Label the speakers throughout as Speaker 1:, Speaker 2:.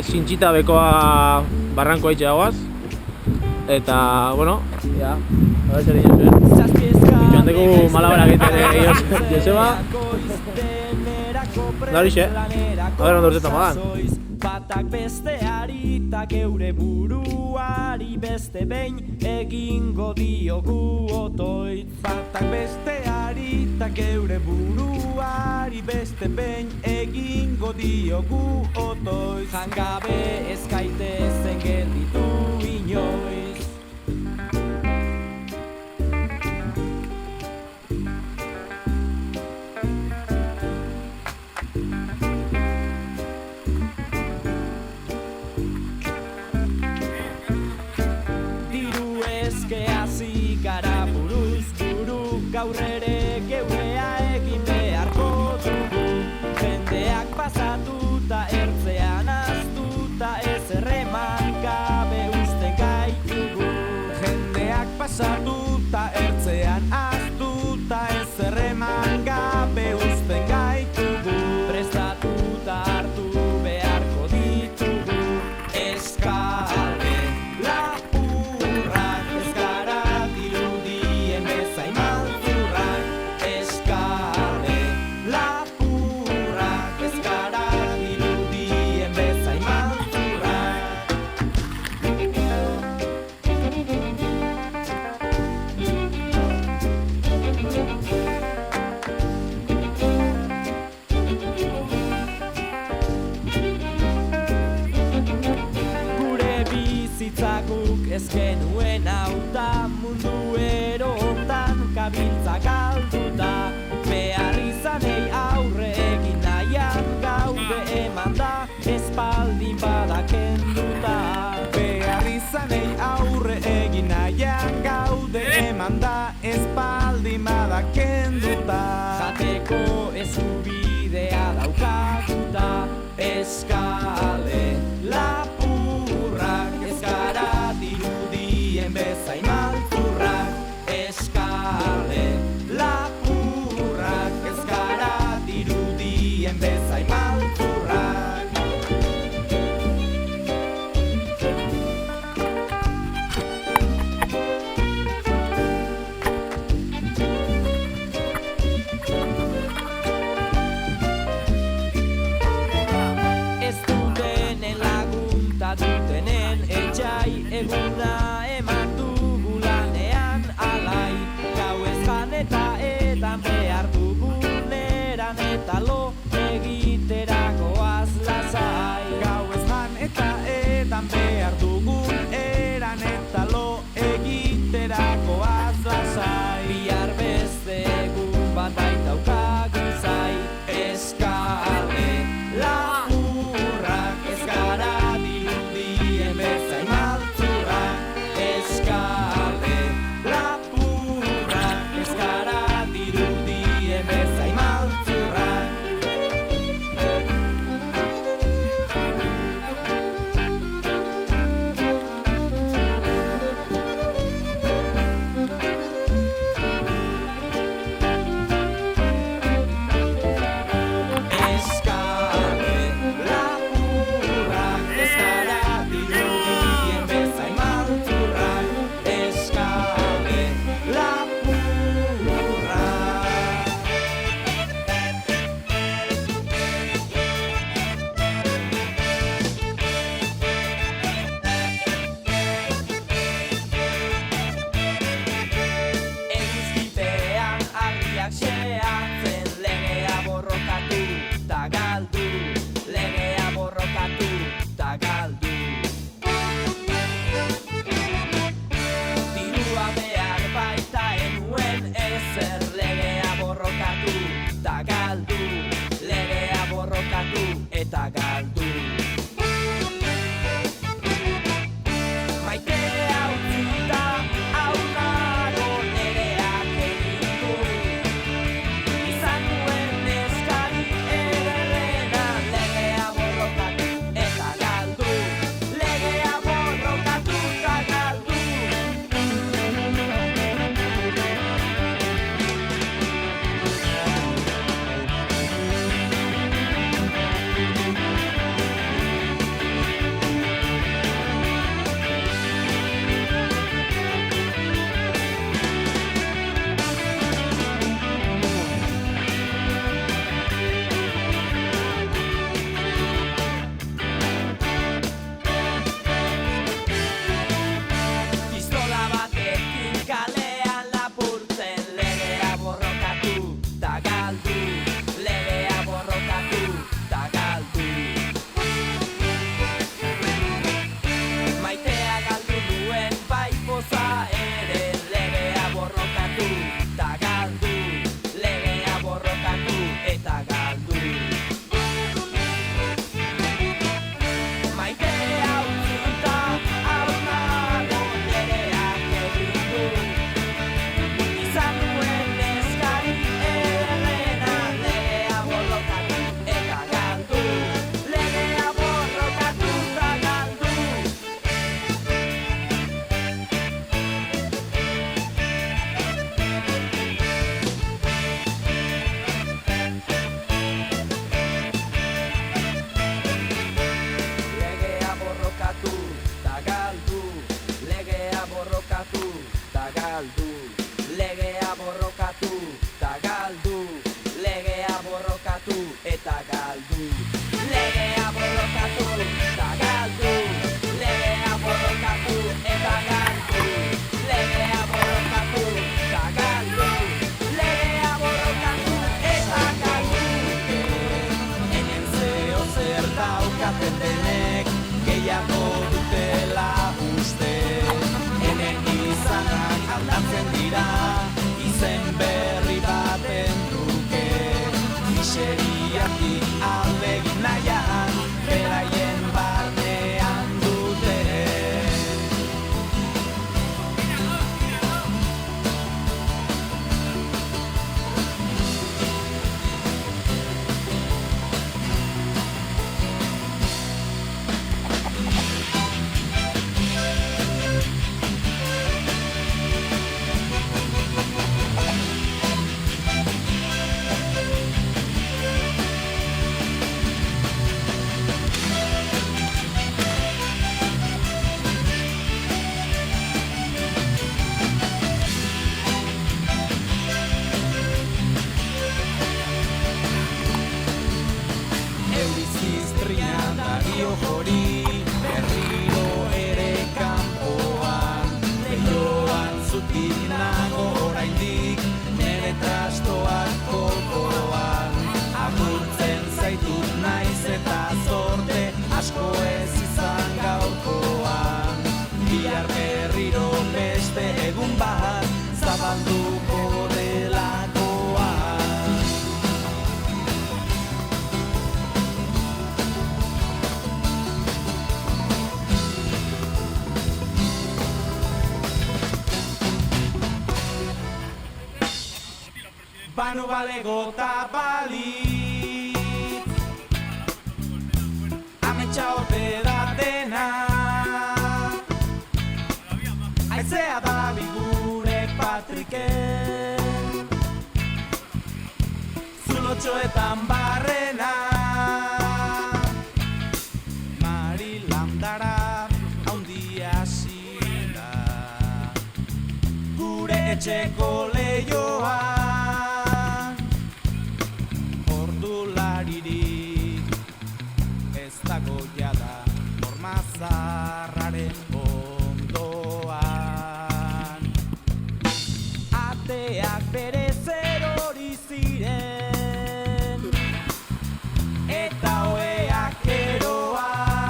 Speaker 1: Sintxita bekoa barranko eitxe dagoaz. Eta, bueno, ja, zer egin zuen. Joan dugu malabarak egiten Joseba. Da horixe, ondo urtetan badan.
Speaker 2: Batak besteari ta geure buruari beste behin egingo diogu otoitz. Batak besteari ta geure buruari beste behin egingo diogu otoitz. Jangabe ez gaitezen gelditu inoiz. Gaur ere geurea egin beharko dugu. Jendeak pasatuta ertzean aztuta ez erreman gabe uzten gaitugu. Jendeak pasatuta ertzean aztuta ez erreman gabe uzten gaitugu. Prestatuta hartu beharko ditugu. Eskale lapurrak ez gara dirudien bezain ez genuen hauta mundu erotan gabiltza galduta. Behar izanei aurre egin nahian gaude eman da espaldin badakenduta. Behar izanei aurre egin nahian gaude eman da espaldin badakenduta. Jateko eskubidea daukaguta. Eskale lapurrak ez gara dirudien bezain maltzurrak. Eskale lapurrak ez gara dirudien bezain maltzurrak. Ez dutenen lagunta dutenen etxai eguna eman dugu lanean alai. Gau ez jan eta edan behar dugun eran eta lo egiterakoaz lasai. Gau ez jan eta edan behar dugun eran eta lo egiterakoaz lasai. Bihar beste egun bat baitaukagu zai. Eskale lapurrak ez gara dirudien bezain maltzurrak. Eskale lapurrak ez gara dirudien bezain maltzurrak. Eskale lapurrak ez gara dirudien bezain maltzurrak. Eskale lapurrak. Eguzkitean argiak xeatzen, legea borrokatu ta galdu. Legea borrokatu ta galdu. Dirua behar baita enuen ezer, legea borrokatu ta galdu. Legea borrokatu eta galdu. Maitea utzita aurrago nereak egin du. Izan nuen eskari ederrena eta galdu. Legea borrokatu eta galdu. Legea borrokatu eta galdu. Legea borrokatu eta galdu. Legea borrokatu eta galdu. Hemen zeo zer daukaten denek gehiago dutela uste. Hemen izanak aldatzen dira izen berri baten truke. Miseriatik aldegin nahian beraien barnean dute. Hori berriro ere kanpoan Leioan zutik nago oraindik nere trastoak kolkoan Agurtzen zaitut naiz eta zorte asko ez izan gaurkoan Bihar berriro beste egun bat zabalduko delakoan Banu balego ta balitz Ametsa ote da dena Aizea da bigure Patriken Zulotxoetan barrena Mari landara haundia zira Gure etxeko leioa Ez dago jada norma zarraren ondoan Ateak berez erori ziren Eta oeak eroan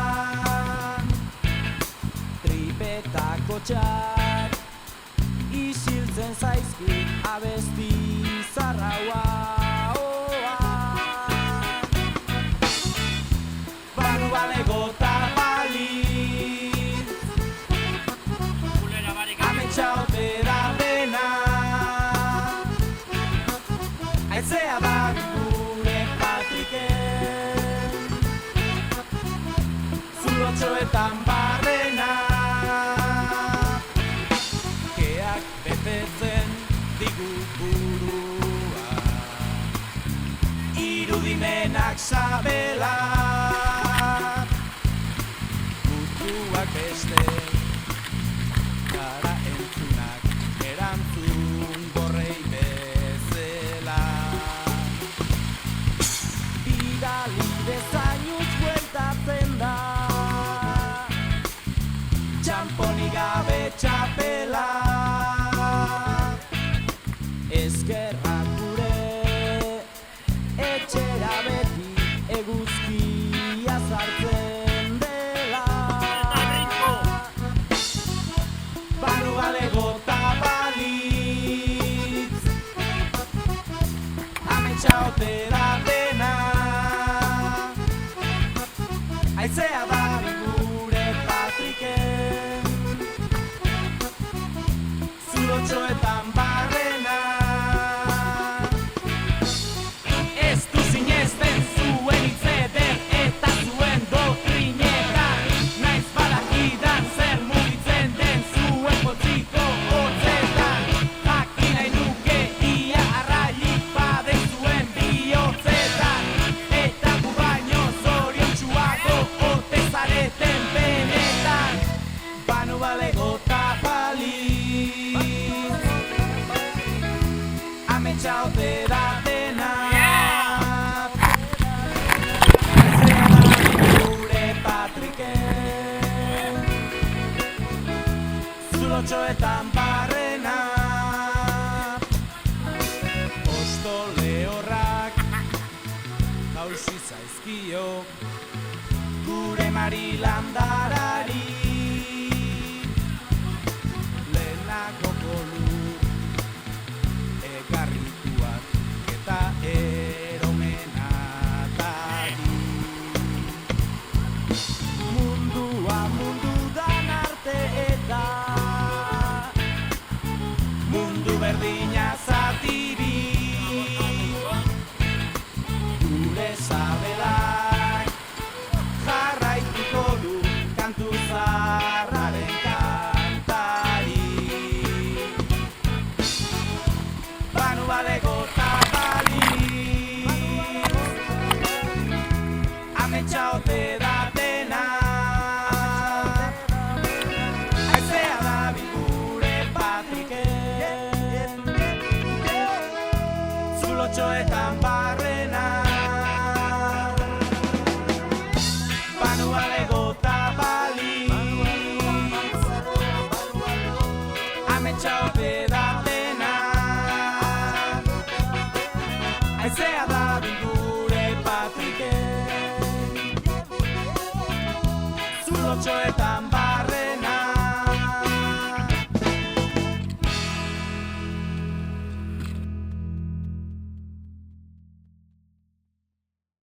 Speaker 2: Tripetako txak isiltzen zaizkit abesti zarraua Balego ta balitz Ametsa ote da dena Aizea da gure Patriken Zulotxoetan barrena Keak betetzen digu burua Irudimenak sabela Beste gara entzunak erantzun gorrei bezala Bidali bezainuz bueltatzen da Txamponi gabe txapela Eskerrak gure etxera beti eguzkia zartzen Balego ta balitz Ametsa ote da dena Aizea da gure Patriken Zulotxoetan barrena Ez du zinezten zuen itzeder eta zuen doktrinetan Naiz badakidan zer mugitzen den zuen potziko hotzetan Jakin nahi nuke ia arrailik baden zuen bihotzetan Eta gu baino zoriontsuago ote zaizkio gure Mari landarari lehenako kolu egarrituak eta eromenatari mundua mundudan arte eta mundu berdina zatiri gure sabelak jarraituko du kantu zaharraren kantari banu balego tabaliz ametsa ote da dena aizea dabil gure Patriken zulotxoetan barrena banu balego tabaliz ametsa ote da dena aizea dabil gure Patriken zulotxoetan